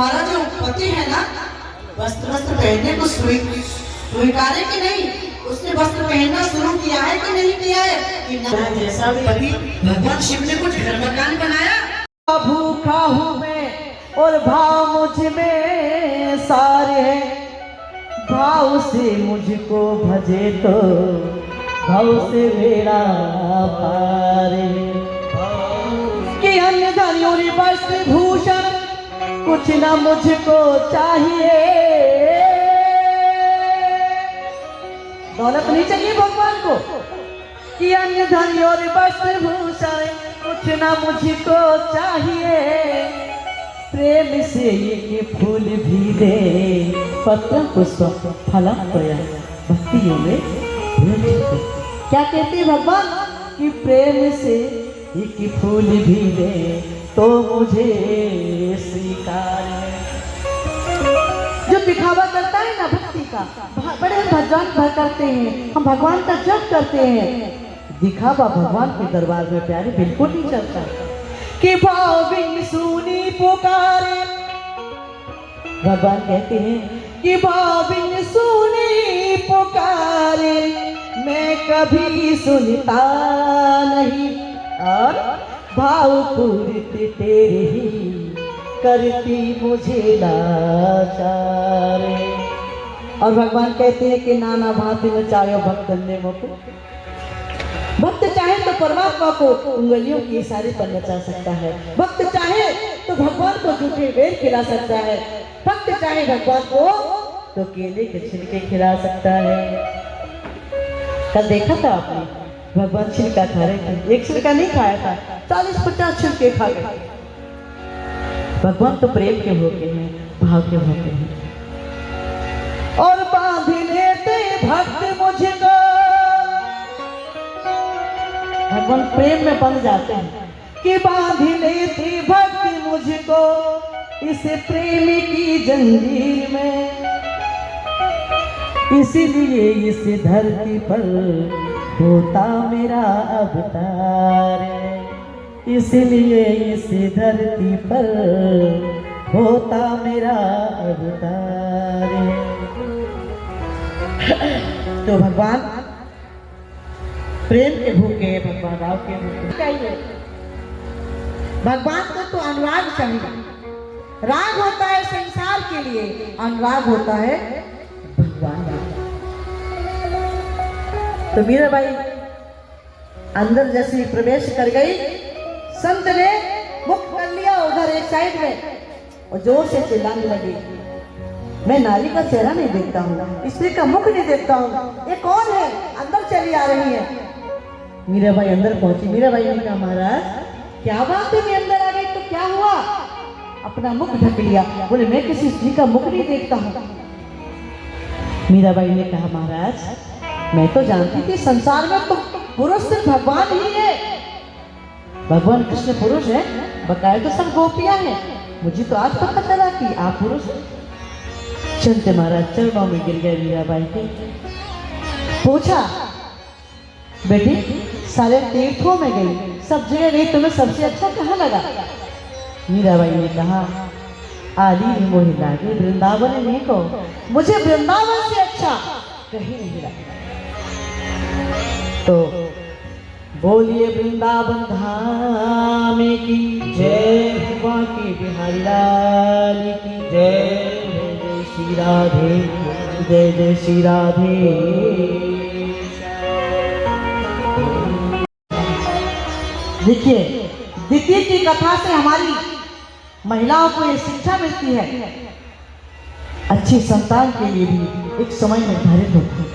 हमारा जो पति है ना, वस्त्र पहनने को स्वीकारे कि नहीं, उसने वस्त्र पहनना शुरू किया है कि नहीं किया है कि न जैसा पति भगवान शिव ने कुछ घर मकान बनाया। भूखा हूँ मैं और भाव मुझ में सारे हैं, भाव से मुझको भजे तो भाव से मेरा पारे। कि अन्य धनियों वस्त्र भूषण कुछ ना मुझको चाहिए, दौलत नहीं चाहिए भगवान को। कि अन्य धन और वस्त्र भूषण कुछ ना मुझको चाहिए, प्रेम से एक फूल भी दे पत्र पुष्प फलम पया भक्तियों में। क्या कहते हैं भगवान कि प्रेम से एक फूल भी दे तो मुझे स्वीकार है। जो दिखावा करता है ना भक्ति का, बड़े भजन भर करते हैं, हम भगवान का जप करते हैं, दिखावा भगवान के दरबार में प्यारे बिल्कुल नहीं चलता। कि भाव बिन सुनी पुकारे, भगवान कहते हैं कि भाव बिन सुनी पुकारे मैं कभी सुनता नहीं, और भाव पूर्ति तेरे ही करती मुझे लाचार। और भगवान कहते हैं कि नाना भांति नचायो भक्त ने मुख। भक्त चाहे तो परमात्मा को उंगलियों के इशारे पर नचा सकता है, भक्त चाहे तो भगवान को झूठे बेर खिला सकता है, भक्त चाहे भगवान को तो केले के छिलके खिला सकता है। कल देखा था आपने, भगवान छिलका खा रहे थे, एक छिलका नहीं खाया था, 40-50 छिलके खा गए। भगवान तो प्रेम के होते हैं, भाव के होते हैं। और बांध लेते भक्त मुझको, भगवान प्रेम में बंध जाते हैं। कि बांध लेते भक्त मुझको इस प्रेम की जंजीर में, इसीलिए इस धरती पर होता मेरा अवतार, इसलिए इस धरती पर होता मेरा अवतार। तो भगवान प्रेम के भूखे, भगवान राव के भूखे चाहिए। भगवान को तो अनुराग चाहिए, राग होता है संसार के लिए, अनुराग होता है भगवान का। तो मीराबाई अंदर जैसे प्रवेश कर गई, संत ने मुख कर लिया उधर एक साइड में और जोर से चिल्लाने लगी, मैं नारी का चेहरा नहीं देखता हूँ, स्त्री का मुख नहीं देखता हूँ, ये कौन है, अंदर चली आ रही है। मीराबाई अंदर पहुंची। मीराबाई ने कहा महाराज क्या बात है, मैं अंदर आ गई तो क्या हुआ? अपना मुख ढक लिया, बोले मैं किसी स्त्री का मुख नहीं देखता हूँ। मीराबाई ने कहा महाराज मैं तो जानती थी संसार में तो पुरुष सिर्फ भगवान ही है, भगवान कृष्ण पुरुष है, बकाया तो सब गोपियां हैं, मुझे तो आज पता चला कि आप पुरुष। चलते महाराज चरणों में गिर गए मीराबाई के। पूछा बेटी सारे तीर्थों में गई, सब जगह गई, तुम्हें सबसे अच्छा कहाँ लगा? मीराबाई ने कहा आली मोहि लागे वृंदावन में को, मुझे वृंदावन से अच्छा कहीं नहीं लगा। तो बोलिए वृंदावन धाम की जय, बांके बिहारी लाल की जय, जय श्री राधे, जय जय श्री राधे। देखिए द्वितीय की कथा से हमारी महिलाओं को ये शिक्षा मिलती है, अच्छी संतान के लिए भी एक समय निर्धारित होता है।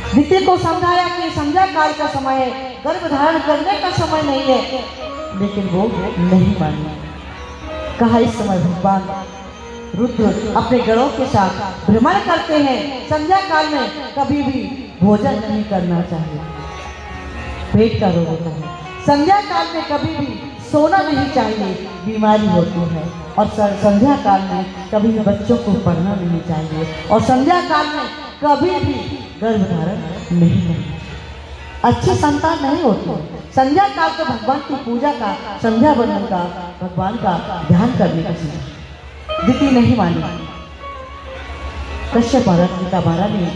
द्वितीय को समझाया कि संध्या काल का समय है, गर्भ धारण करने का समय नहीं है, लेकिन वो नहीं मानी। कहा इस समय भगवान रुद्र अपने गणों के साथ भ्रमण करते हैं, संध्या काल में कभी भी भोजन नहीं करना चाहिए, पेट का रोग होता है। संध्या काल में कभी भी सोना नहीं चाहिए, बीमारी होती है। और संध्या काल में कभी भी बच्चों को पढ़ना नहीं चाहिए, और संध्या काल में कभी भी गर्भधारण नहीं करना, अच्छी संतान नहीं होती। संध्या काल तो भगवान की पूजा का, संध्या बंदन का, भगवान का ध्यान करने का समय। दिति नहीं मानी। कश्यप महाराज पिता मारा नहीं।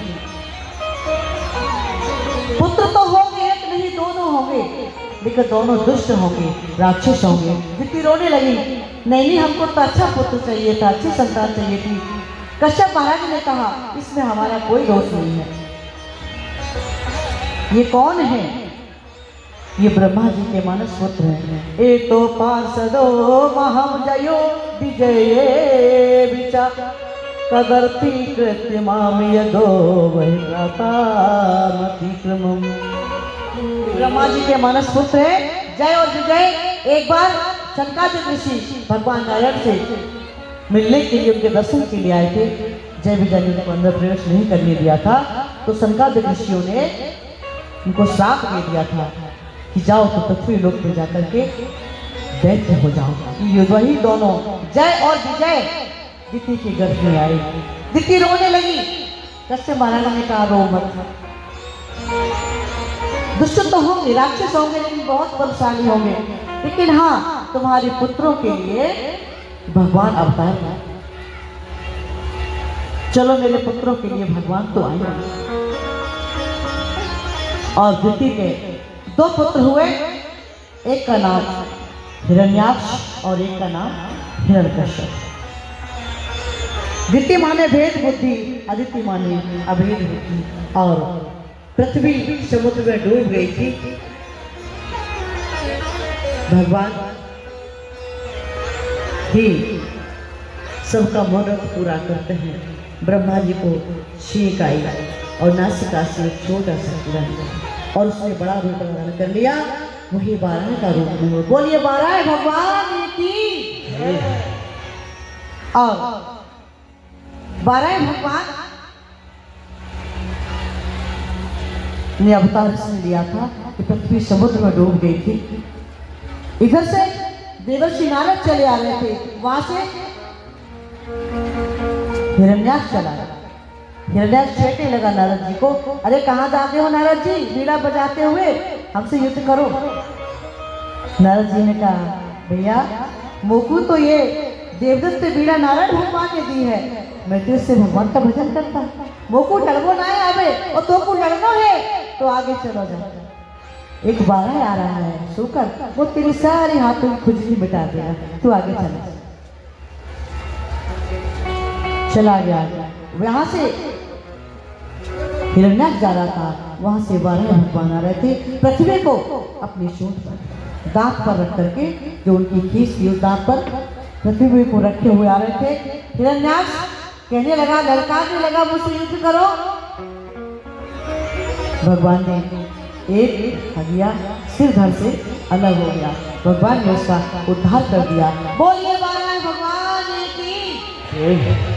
पुत्र तो होंगे, एक नहीं दोनों होंगे, लेकिन दोनों दुष्ट होंगे, राक्षस होंगे। दिति रोने लगी, नहीं हमको तो अच्छा पुत्र चाहिए था, अच्छी संतान चाहिए थी। कश्यप महाराज ने कहा इसमें हमारा कोई दोष नहीं है। ये कौन है? ये ब्रह्मा जी के मानस पुत्र हैं। ए तो पार्षदो महम जयो विजये विचा कदर्ति कृत्यमाम यदो वही क्रमम। ब्रह्मा जी के मानस पुत्र है जय और विजय। एक बार शनकादिक ऋषि भगवान नारायण से मिलने के लिए, उनके दर्शन के लिए आए थे। जय विजय ने उनको अंदर प्रवेश नहीं करने दिया था, तो शनकादिक ऋषियों ने उनको श्राप दे दिया था कि जाओ तो पृथ्वी लोक पे जाकर के दैत्य हो जाओ। ये वही दोनों जय और विजय दिति के गर्भ में आए। दिति रोने लगी। कश्यप महाराज ने कहा रो मत, दुष्ट तो होंगे, राक्षस होंगे, लेकिन बहुत बलशाली होंगे, लेकिन हाँ तुम्हारे पुत्रों के लिए भगवान अवतार है। चलो मेरे पुत्रों के लिए भगवान तो आए। और दिति के 2 पुत्र हुए, एक का नाम हिरण्याक्ष और एक का नाम हिरण्यकश्यप। दिति माने भेद बुद्धि, अदिति माने अभेद बुद्धि। और पृथ्वी समुद्र में डूब गई थी। भगवान ही सबका मनोरथ पूरा करते हैं। ब्रह्मा जी को छींक आई और नासिका से एक छोटा सा किरण, और उसने बड़ा रूप धारण कर लिया। वही 12 का रूप में। बोलिए 12 भगवान की। और 12 भगवान ने अवतार इसने लिया था कि पृथ्वी समुद्र में डूब गई थी। इधर से देवर्षि नारद चले आ रहे थे, वहां से हिरण्याक्ष चला। हिरण्याक्ष छेड़ने लगा नारद जी को, अरे कहाँ जाते हो नारद जी, वीणा बजाते हुए, हमसे युद्ध करो। नारद जी ने कहा भैया मोकू तो ये देवदत्त वीणा नारायण भगवान ने दी है, मैं तो इससे भगवान का भजन करता। मोकू डरबो ना है आवे, और तो को डरना है तो आगे चलो जाओ। एक 12 आ रहा है सोकर, वो तेरी सारी हाथों की खुजली मिटा देगा, तू आगे चला गया। वहां से हिरण्याक्ष जा रहा था, वहां से 12 भगवान आ रहे थे। पृथ्वी को अपनी सूंड पर दांत पर रख करके, जो उनकी खींच थी उस दांत पर पृथ्वी को रखे हुए आ रहे थे। हिरण्याक्ष कहने लगा, ललकारने लगा, मुझसे युद्ध करो। भगवान ने एक हदिया सिर धड़ से अलग हो गया। भगवान ने उसका उद्धार कर दिया। बोलिए 12 भगवान की।